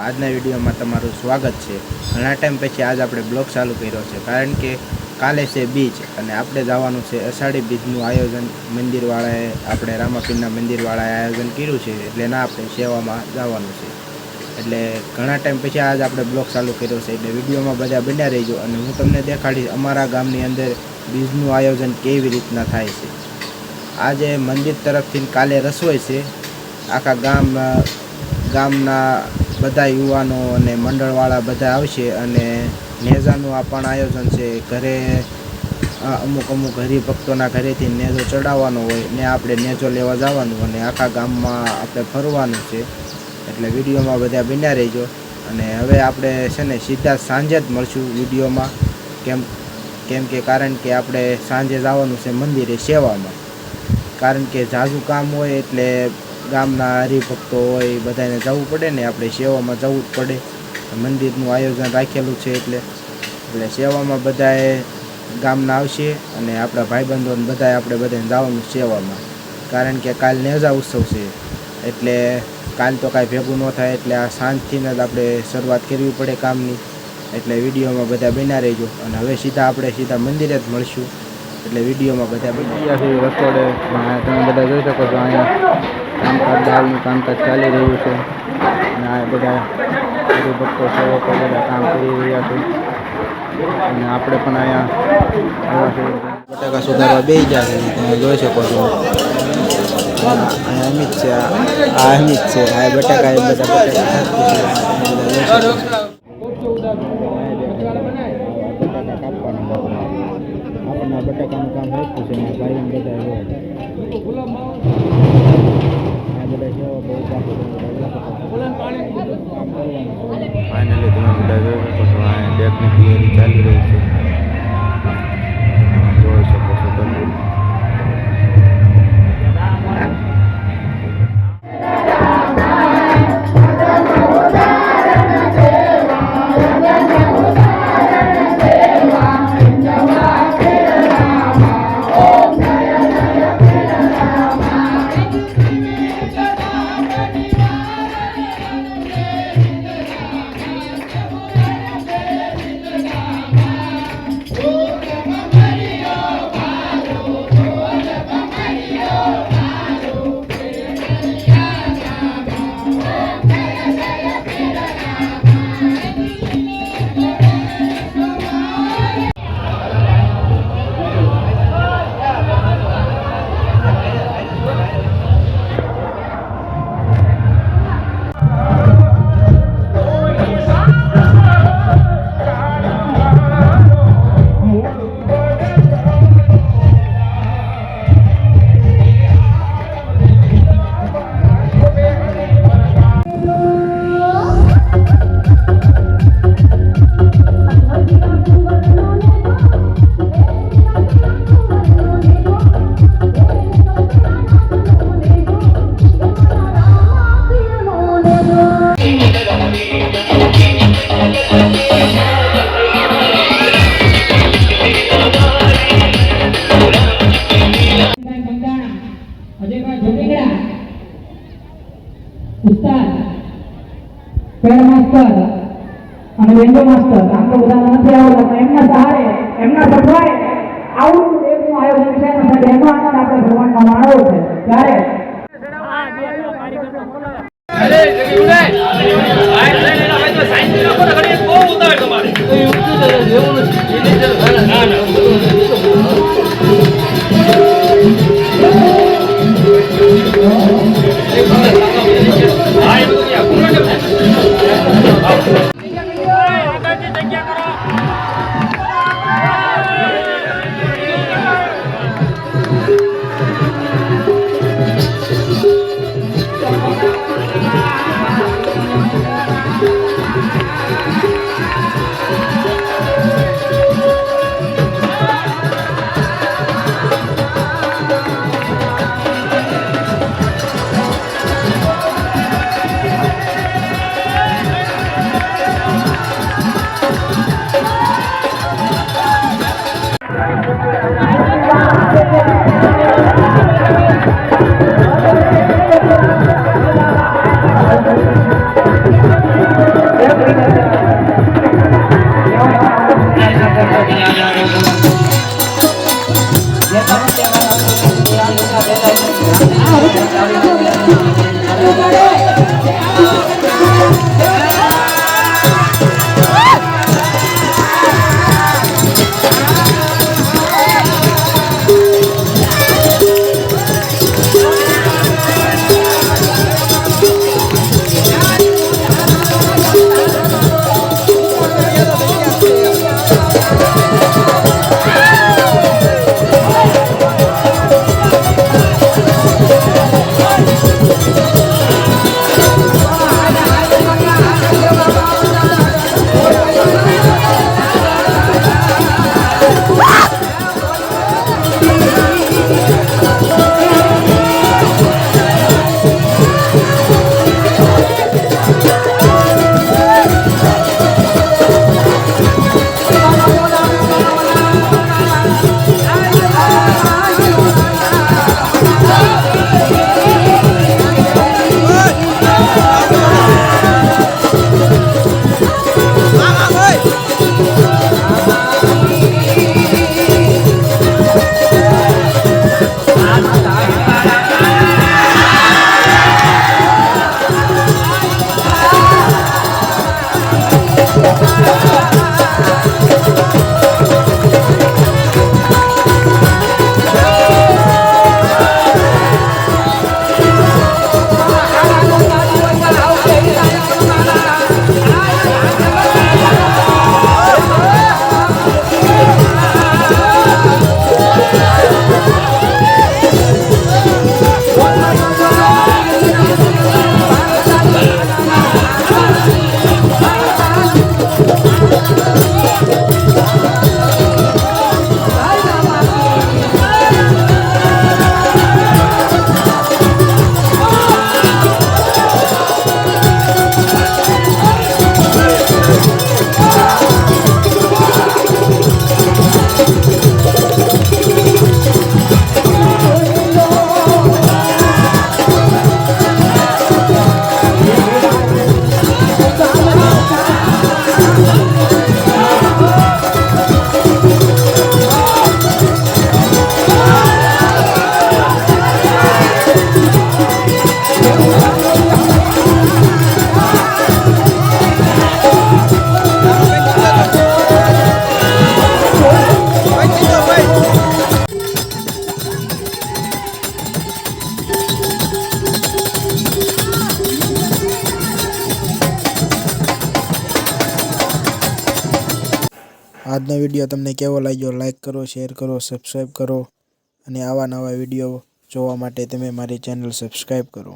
આજના વિડીયોમાં તમારું સ્વાગત છે। ઘણા ટાઈમ પછી આજ આપણે બ્લોગ ચાલુ કર્યો છે, કારણ કે કાલે છે બીજ અને આપણે જવાનું છે અષાઢી બીજનું આયોજન મંદિરવાળાએ, આપણે રામાપીરના મંદિરવાળાએ આયોજન કર્યું છે, એટલે ના આપણે સેવામાં જવાનું છે। એટલે ઘણા ટાઈમ પછી આજ આપણે બ્લોગ ચાલુ કર્યો છે, એટલે વિડીયોમાં બધા બન્યા રહેજો અને હું તમને દેખાડીશ અમારા ગામની અંદર બીજનું આયોજન કેવી રીતના થાય છે। આજે મંદિર તરફથી કાલે રસોઈ છે, આખા ગામના બધા યુવાનો અને મંડળવાળા બધા આવશે અને નેજાનું આ પણ આયોજન છે। ઘરે અમુક હરિભક્તોના ઘરેથી નેજો ચડાવવાનો હોય ને આપણે નેજો લેવા જવાનું અને આખા ગામમાં આપણે ફરવાનું છે। એટલે વિડીયોમાં બધા બન્યા રહેજો અને હવે આપણે છે ને સીધા સાંજે જ મળશું વિડીયોમાં, કેમ કે કારણ કે આપણે સાંજે જવાનું છે મંદિરે સેવામાં, કારણ કે ઝાઝું કામ હોય એટલે ગામના હરિભક્તો હોય બધાને જવું પડે ને, આપણે સેવામાં જવું જ પડે। મંદિરનું આયોજન રાખેલું છે એટલે સેવામાં બધાએ ગામના આવશે અને આપણા ભાઈબંધોને બધાએ આપણે બધાને જવાનું સેવામાં, કારણ કે કાલ નેજા ઉત્સવ છે એટલે કાલ તો કાંઈ ભેગું ન થાય, એટલે આ સાંજથીને જ આપણે શરૂઆત કરવી પડે કામની। એટલે વિડીયોમાં બધા બન્યા રહેજો અને હવે આપણે મંદિરે જ મળશું। એટલે વિડીયોમાં બધા બન્યા છે રસોડે, તમે બધા જોઈ શકો છો અહીંયા દાળનું કામકાજ ચાલી રહ્યું છે અને આ બધા હરિભક્તો સેવકો બધા કામ કરી રહ્યા છે અને આપણે પણ અહીંયા બટાકા સુધારવા બેસી ગયા છે, તમે જોઈ શકો છો। અહીંયા અમિત છે, આ અમિત છે, આ બટાકા એ બધા બટાકા કાપવાનું, આપણા બટાકાનું કામ હેઠું છે ને ભાઈ બધા ફાઇનલી તમે બધા જોઈ શકો છો, આ ડેકની તૈયારી ચાલી રહી છે, જોઈ શકો છો તમે। માસ્ટર અને વેન્ડો માસ્ટર આમ તો બધા નથી આવડતા, પણ એમના સહારે એમના સફળાએ આવું એકનું આયોજન છે અને એનો આનંદ આપણે ભગવાનમાં માણવો છે। ત્યારે આજનો વિડીયો તમને કેવો લાગ્યો લાઈક કરો, શેર કરો, સબસ્ક્રાઈબ કરો અને આવા નવા વિડીયો જોવા માટે તમે મારી ચેનલ સબસ્ક્રાઈબ કરો.